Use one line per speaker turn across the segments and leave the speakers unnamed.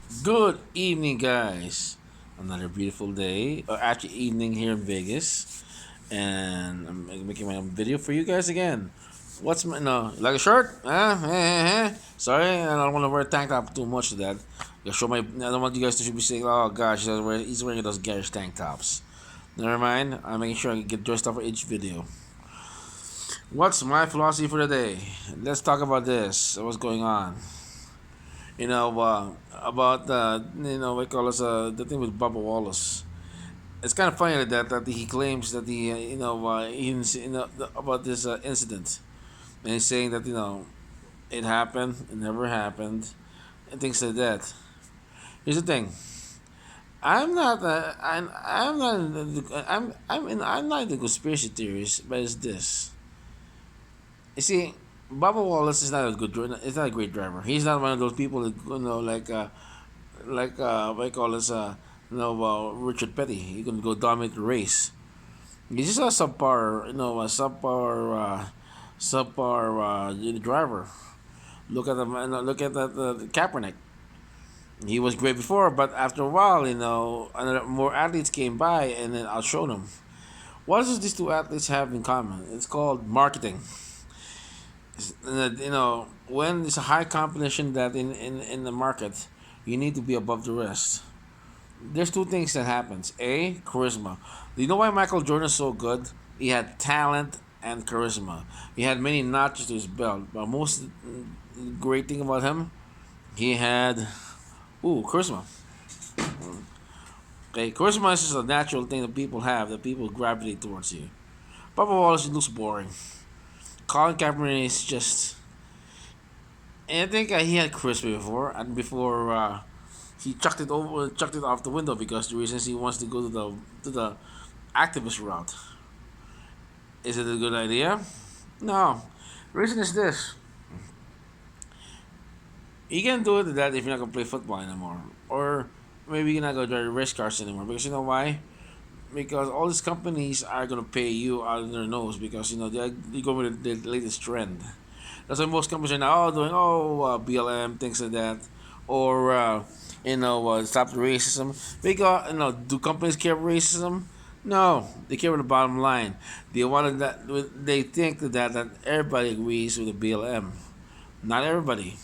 Good evening, guys. Another beautiful day, or actually evening here in Vegas, and I'm making my video for you guys again. What's my no like a shirt? Sorry, I don't want to wear a tank top too much of that. I show my. I don't want you guys to be saying, "Oh gosh, he's wearing those garish tank tops." Never mind. I'm making sure I get dressed up for each video. What's my philosophy for the day? Let's talk about this. What's going on? About what call us the thing with Bubba Wallace. It's kind of funny that he claims that about this incident, and he's saying that it happened, it never happened, and things like that. Here's the thing. I'm not I'm not into conspiracy theories, but it's this. You see, Bubba Wallace is not a it's not a great driver. He's not one of those people that what you call this Richard Petty. He can go dominate the race. He's just a subpar driver. Look at him. Look at that Kaepernick. He was great before, but after a while, more athletes came by and then outshone him. What does these two athletes have in common? It's called marketing. When there's a high competition that in the market, you need to be above the rest. There's two things that happens. A, charisma. Do you know why Michael Jordan is so good? He had talent and charisma. He had many notches to his belt, but most great thing about him, he had charisma. Okay, charisma is just a natural thing that people have that people gravitate towards you. Papa Wallace looks boring. Colin Kaepernick is just. And I think he had charisma before, and before he chucked it off the window because the reasons he wants to go to the activist route. Is it a good idea? No. The reason is this: you can't do it to that if you're not gonna play football anymore, or maybe you're not gonna drive race cars anymore. Because you know why? Because all these companies are gonna pay you out of their nose because they go with the latest trend. That's why most companies are now doing BLM things like that, or stop the racism. Because do companies care about racism? No, they care about the bottom line. They wanted that. They think that everybody agrees with the BLM. Not everybody.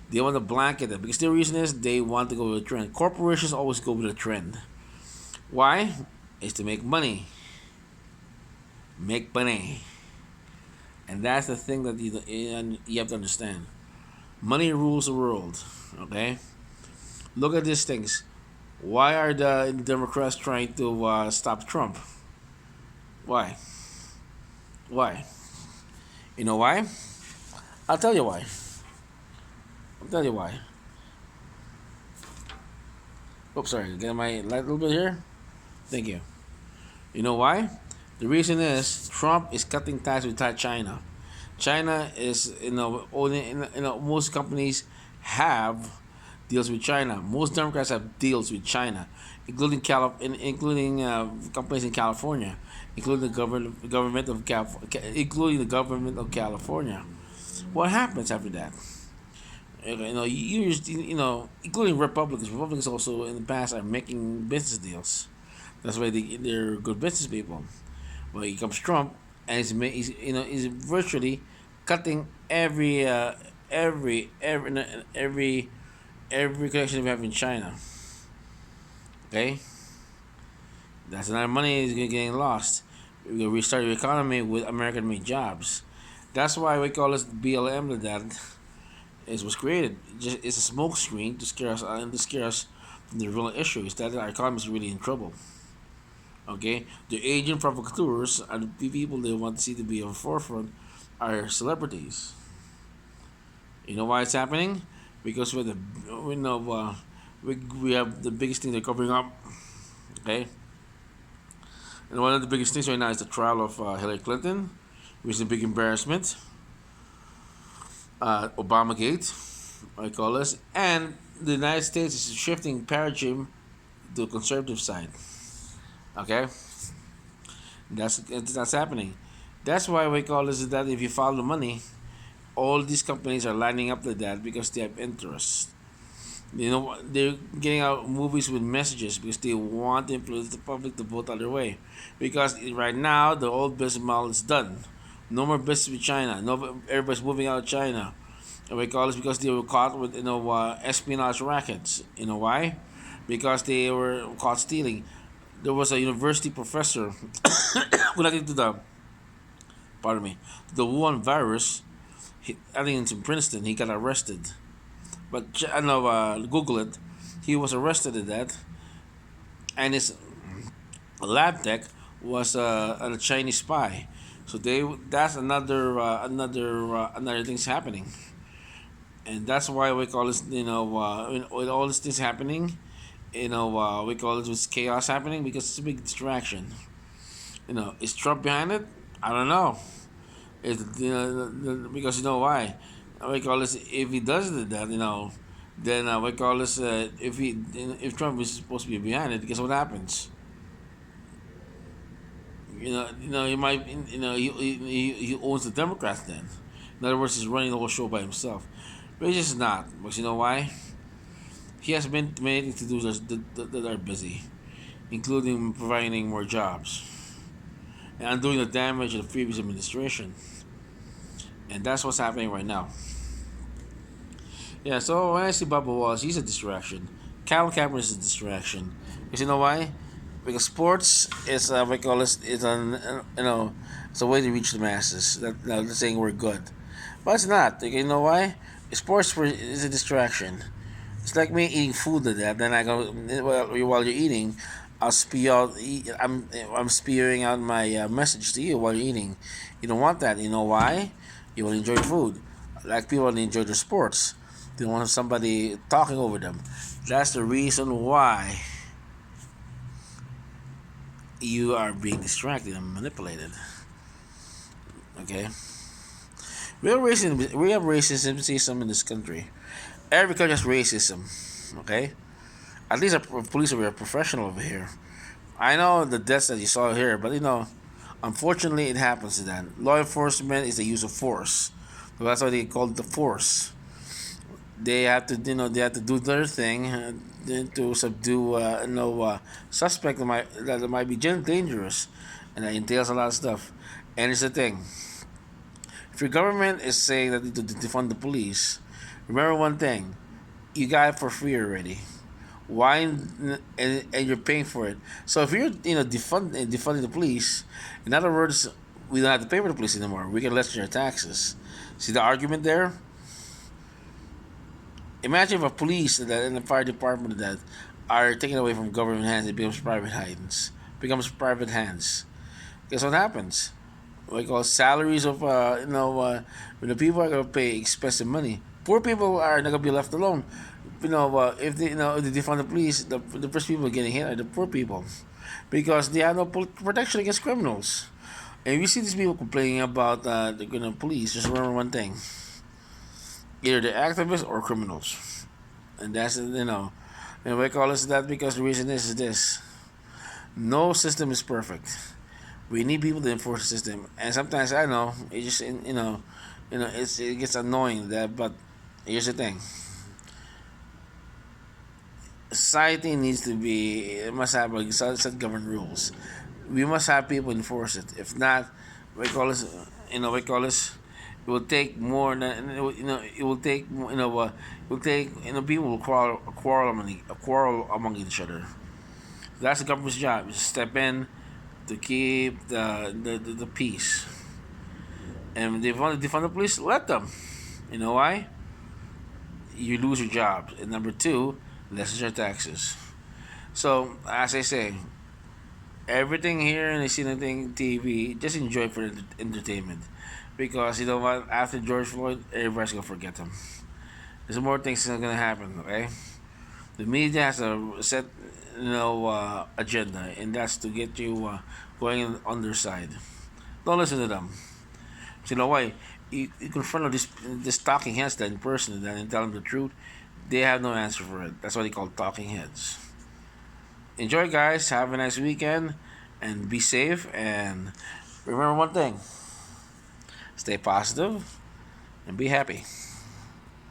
They want to blanket it because the reason is they want to go with the trend. Corporations always go with the trend. Why? It's to make money. Make money. And that's the thing that you have to understand. Money rules the world. Okay? Look at these things. Why are the Democrats trying to stop Trump? Why? Why? You know why? I'll tell you why. I'll tell you why. Oops, sorry. Get my light a little bit here. Thank you. You know why? The reason is Trump is cutting ties with China. China is only most companies have deals with China. Most Democrats have deals with China, including companies in California, including including the government of California. What happens after that? Including Republicans. Republicans also in the past are making business deals. That's why they're good business people. Well, here comes Trump, and he's virtually cutting every every connection we have in China. Okay, that's another money is getting lost. We're gonna restart the economy with American-made jobs. That's why we call this BLM. That is was created. It's a smoke screen to scare us and to scare us from the real issues that our economy is really in trouble. Okay, the agent provocateurs are the people they want to see to be on the forefront are celebrities. You know why it's happening? Because we have the biggest thing they're covering up. Okay, and one of the biggest things right now is the trial of Hillary Clinton, which is a big embarrassment. Obama Gate, I call this, and the United States is shifting paradigm to the conservative side. Okay, that's happening. That's why we call this that if you follow the money, all these companies are lining up to that because they have interest. You know, they're getting out movies with messages because they want to influence the public to vote other way. Because right now, the old business model is done. No more business with China. No, everybody's moving out of China. And we call this because they were caught with espionage rackets. You know why? Because they were caught stealing. There was a university professor connected to the pardon me the Wuhan virus. I think it's in Princeton. He got arrested. But I know Google it. He was arrested in that, and his lab tech was a Chinese spy. So that's another things happening, and that's why we call this with all these things happening, we call it was chaos happening because it's a big distraction. Is Trump behind it? I don't know. Because you know why? We call this if he does that, then we call this if Trump is supposed to be behind it, guess what happens? He might, he owns the Democrats then. In other words, he's running the whole show by himself. But he's just not. Because you know why? He has many things to do that are busy, including providing more jobs and undoing the damage of the previous administration. And that's what's happening right now. Yeah, so when I see Bubba Wallace, he's a distraction. Cal Kaepernick is a distraction. Because you know why? Because sports is we call it is an it's a way to reach the masses. They're saying we're good, but it's not. You know why? Is a distraction. It's like me eating food to that. Then I go while you're eating, I'll spew out. I'm spewing out my message to you while you're eating. You don't want that. You know why? You want to enjoy food. Like people want to enjoy their sports. They don't want somebody talking over them. That's the reason why you are being distracted and manipulated. Okay, we have racism in this country. Every country has racism. Okay, at least our police are professional over here. I know the deaths that you saw here, but unfortunately, it happens to them. Law enforcement is the use of force. So that's why they call it the force. They have to do their thing to subdue suspect that might be dangerous, and that entails a lot of stuff. And it's the thing: if your government is saying that to defund the police, remember one thing: you got it for free already. Why and you're paying for it? So if you're defunding the police, in other words, we don't have to pay for the police anymore. We can lessen your taxes. See the argument there? Imagine if a police and the fire department that are taken away from government hands, it becomes private hands. Becomes private hands. Guess what happens? We call salaries of when the people are gonna pay expensive money. Poor people are not gonna be left alone. If they defund the police, the first people getting hit are the poor people, because they have no protection against criminals. And if you see these people complaining about the police, just remember one thing: either they're activists or criminals, and that's And we call this that because the reason is this: no system is perfect. We need people to enforce the system, and sometimes I know it just it gets annoying that. But here's the thing: society needs to be it must have like set governed rules. We must have people enforce it. If not, we call this we call this. It will take more than it will take it will take people will quarrel among each other. That's the government's job: is to step in to keep the peace. And if they want to defund the police, let them. You know why? You lose your job. And number two, lessens your taxes. So as I say, everything here and I see anything TV, just enjoy for entertainment. Because you know what? After George Floyd, everybody's gonna forget him. There's more things that's gonna happen. Okay, the media has a set agenda, and that's to get you going on their side. Don't listen to them. So you know why? You confront this talking heads that in person and tell them the truth. They have no answer for it. That's why they call talking heads. Enjoy, guys. Have a nice weekend, and be safe. And remember one thing: stay positive and be happy.